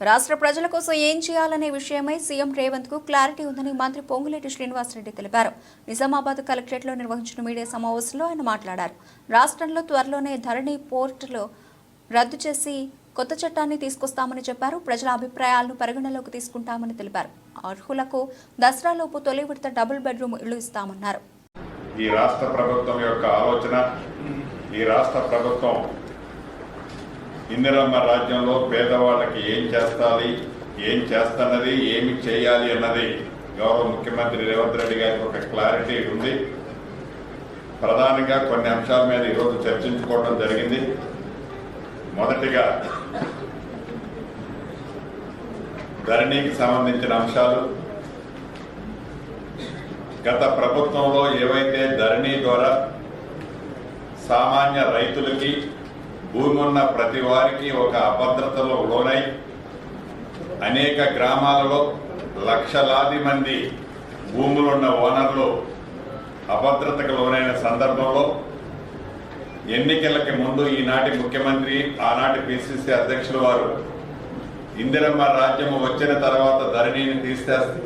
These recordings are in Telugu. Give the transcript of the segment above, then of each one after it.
రాష్ట్ర ప్రజల కోసం ఏం చేయాలనే విషయమై సీఎం రేవంత్ కు క్లారిటీ ఉందని మంత్రి పొంగులేటి శ్రీనివాసరెడ్డి తెలిపారు. నిజామాబాద్ కలెక్టరేట్లో నిర్వహించిన మీడియా సమావేశంలో ఆయన మాట్లాడారు. రాష్ట్రంలో త్వరలోనే ధరణి పోర్టులు రద్దు చేసి కొత్త చట్టాన్ని తీసుకొస్తామని చెప్పారు. ప్రజల అభిప్రాయాలను పరిగణలోకి తీసుకుంటామని తెలిపారు. అర్హులకు దసరాలోపు తొలి విడత డబుల్ బెడ్రూమ్ ఇళ్లు ఇస్తామన్నారు. ఈ రాష్ట్ర ప్రభుత్వం యొక్క ఆలోచన, ఈ రాష్ట్ర ప్రభుత్వం ఇందిరమ్మ రాజ్యంలో పేదవాళ్ళకి ఏం చేస్తాలి, ఏం చేస్తున్నది, ఏమి చేయాలి అన్నది గౌరవ ముఖ్యమంత్రి రేవంత్ రెడ్డి గారికి ఒక క్లారిటీ ఉంది. ప్రధానంగా కొన్ని అంశాల మీద ఈరోజు చర్చించుకోవడం జరిగింది. మొదటిగా ధరణికి సంబంధించిన అంశాలు. గత ప్రభుత్వంలో ఏవైతే ధరణి ద్వారా సామాన్య రైతులకి, భూమి ఉన్న ప్రతి వారికి ఒక అభద్రతలో లోనై అనేక గ్రామాలలో లక్షలాది మంది భూములున్న ఓనర్లు అభద్రతకు లోనైన సందర్భంలో ఎన్నికలకి ముందు ఈనాటి ముఖ్యమంత్రి, ఆనాటి పిసిసి అధ్యక్షులు వారు ఇందిరమ్మ రాజ్యం వచ్చిన తర్వాత ధరణిని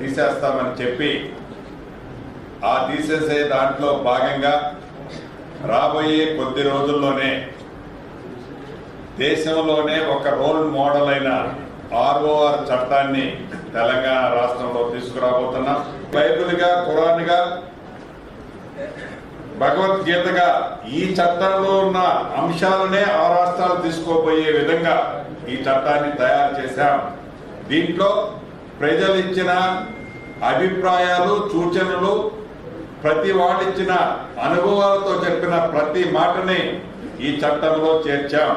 తీసేస్తామని చెప్పి ఆ తీసేసే దాంట్లో భాగంగా రాబోయే కొద్ది రోజుల్లోనే దేశంలోనే ఒక రోల్ మోడల్ అయిన ROR చట్టాన్ని తెలంగాణ రాష్ట్రంలో తీసుకురాబోతున్నాం. బైబిల్గా, ఖురాన్గా, భగవద్గీతగా ఈ చట్టంలో ఉన్న అంశాలనే ఆ రాష్ట్రాలు తీసుకోబోయే విధంగా ఈ చట్టాన్ని తయారు చేశాం. దీంట్లో ప్రజలు ఇచ్చిన అభిప్రాయాలు, సూచనలు, ప్రతి వాళ్ళిచ్చిన అనుభవాలతో చెప్పిన ప్రతి మాటని ఈ చట్టంలో చేర్చాం.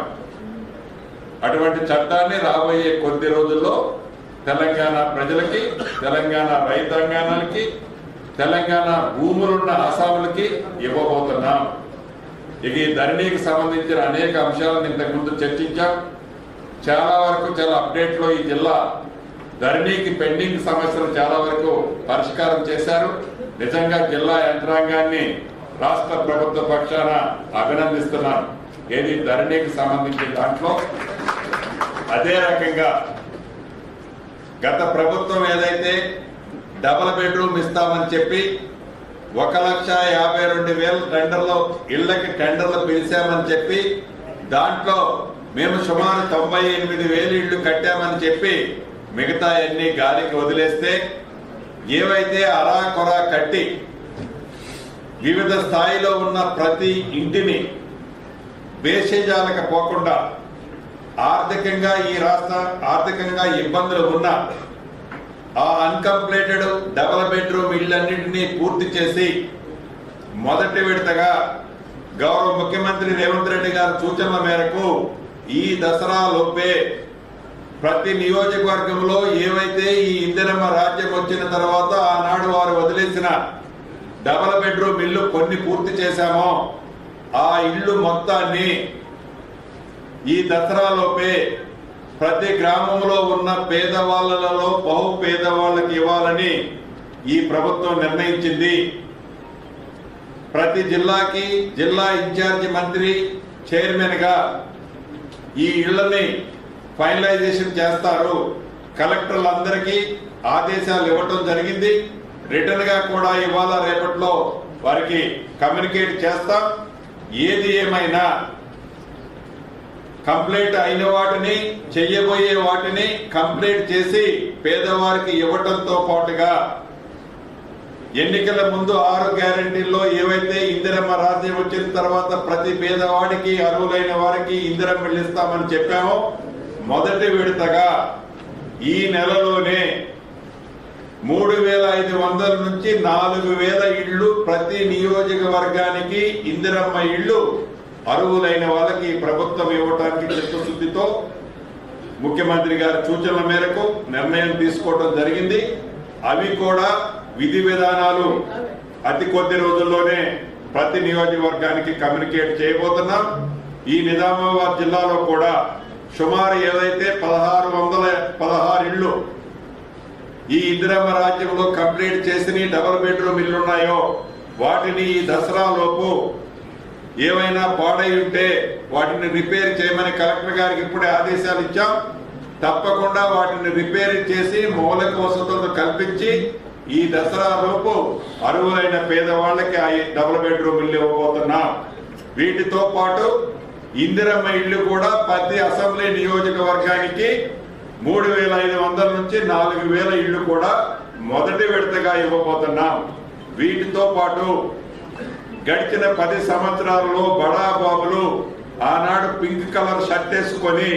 అటువంటి చట్టాన్ని రాబోయే కొద్ది రోజుల్లో తెలంగాణ ప్రజలకి, తెలంగాణ రైతాంగానికి, తెలంగాణ భూములున్న అస్సాములకి ఇవ్వబోతున్నాం. ఇక ఈ ధరణికి సంబంధించిన అనేక అంశాలను ఇంతకుముందు చర్చించాం. చాలా వరకు చాలా అప్డేట్లో ఈ జిల్లా ధరణికి పెండింగ్ సమస్యలు చాలా వరకు పరిష్కారం చేశారు. నిజంగా జిల్లా యంత్రాంగాన్ని రాష్ట్ర ప్రభుత్వ పక్షాన అభినందిస్తున్నాను. ఏది ధరణికి సంబంధించిన దాంట్లో. అదే రకంగా గత ప్రభుత్వం ఏదైతే డబుల్ బెడ్రూమ్ ఇస్తామని చెప్పి 1,52,000 టెండర్లు ఇళ్లకి టెండర్లు పిలిచామని చెప్పి దాంట్లో మేము సుమారు 98,000 ఇళ్లు కట్టామని చెప్పి మిగతా అన్ని గాలికి వదిలేస్తే, ఏవైతే అరాకొరా కట్టి వివిధ స్థాయిలో ఉన్న ప్రతి ఇంటిని బేషజాలకు పోకుండా ఆర్థికంగా ఈ రాష్ట్ర ఆర్థికంగా ఇబ్బందులు ఉన్న ఆ అన్కంప్లీటెడ్ డబుల్ బెడ్రూమ్ ఇళ్లన్నింటినీ పూర్తి చేసి మొదటి విడతగా గౌరవ ముఖ్యమంత్రి రేవంత్ రెడ్డి గారి సూచనల మేరకు ఈ దసరా లోపే ప్రతి నియోజకవర్గంలో ఏవైతే ఈ ఇందిరమ్మ రాజ్యం వచ్చిన తర్వాత ఆనాడు వారు వదిలేసిన డబుల్ బెడ్రూమ్ ఇల్లు కొన్ని పూర్తి చేశామో ఆ ఇల్లు మొత్తాన్ని ఈ దసరాలోపే ప్రతి గ్రామంలో ఉన్న పేదవాళ్లలో బహు పేదవాళ్ళకి ఇవ్వాలని ఈ ప్రభుత్వం నిర్ణయించింది. ప్రతి జిల్లాకి జిల్లా ఇన్ఛార్జి మంత్రి చైర్మన్ గా ఈ ఇళ్లని ఫైనలైజేషన్ చేస్తారు. కలెక్టర్లందరికీ ఆదేశాలు ఇవ్వటం జరిగింది. రిటర్న్ గా కూడా ఇవాళ రేపట్లో వారికి కమ్యూనికేట్ చేస్తాం. ఏది ఏమైనా కంప్లీట్ అయిన వాటిని, చెయ్యబోయే వాటిని కంప్లీట్ చేసి పేదవారికి ఇవ్వటంతో పాటుగా ఎన్నికల ముందు 6 గ్యారెంటీల్లో ఏవైతే ఇందిరమ్మ రాజ్యం వచ్చిన తర్వాత ప్రతి పేదవాడికి, అర్హులైన వారికి ఇందిరమ్మ ఇల్లు ఇస్తామని చెప్పామో మొదటి విడతగా ఈ నెలలోనే 3,500 నుంచి 4,000 ఇళ్లు ప్రతి నియోజకవర్గానికి ఇందిరమ్మ ఇళ్లు అర్హులైన వాళ్ళకి ప్రభుత్వం ఇవ్వడానికి చిత్తశుద్ధితో ముఖ్యమంత్రి గారి సూచనల మేరకు నిర్ణయం తీసుకోవడం జరిగింది. అవి కూడా విధి విధానాలు అతి కొద్ది రోజుల్లోనే ప్రతి నియోజకవర్గానికి కమ్యూనికేట్ చేయబోతున్నాం. ఈ నిజామాబాద్ జిల్లాలో కూడా సుమారు ఏదైతే 1,616 ఇళ్లు ఈ ఇందిరమ్మ రాజ్యంలో కంప్లీట్ చేసిన డబుల్ బెడ్రూమ్ ఇల్లు ఉన్నాయో వాటిని ఈ దసరా లోపు ఏమైనా పాడై ఉంటే వాటిని రిపేర్ చేయమని కలెక్టర్ గారికి ఇప్పుడే ఆదేశాలు ఇచ్చాం. తప్పకుండా వాటిని రిపేర్ చేసి మౌలిక వసతులను కల్పించి ఈ దసరా లోపు అర్హులైన పేదవాళ్ళకి డబుల్ బెడ్రూమ్ ఇల్లు ఇవ్వబోతున్నాం. వీటితో పాటు ఇందిరమ్మ ఇల్లు కూడా ప్రతి అసెంబ్లీ నియోజకవర్గానికి 3,500 నుంచి 4,000 ఇళ్లు కూడా మొదటి విడతగా ఇవ్వబోతున్నాం. వీటితో పాటు గడిచిన 10 సంవత్సరాలలో బడా బాబులు ఆనాడు పింక్ కలర్ షర్ట్ వేసుకొని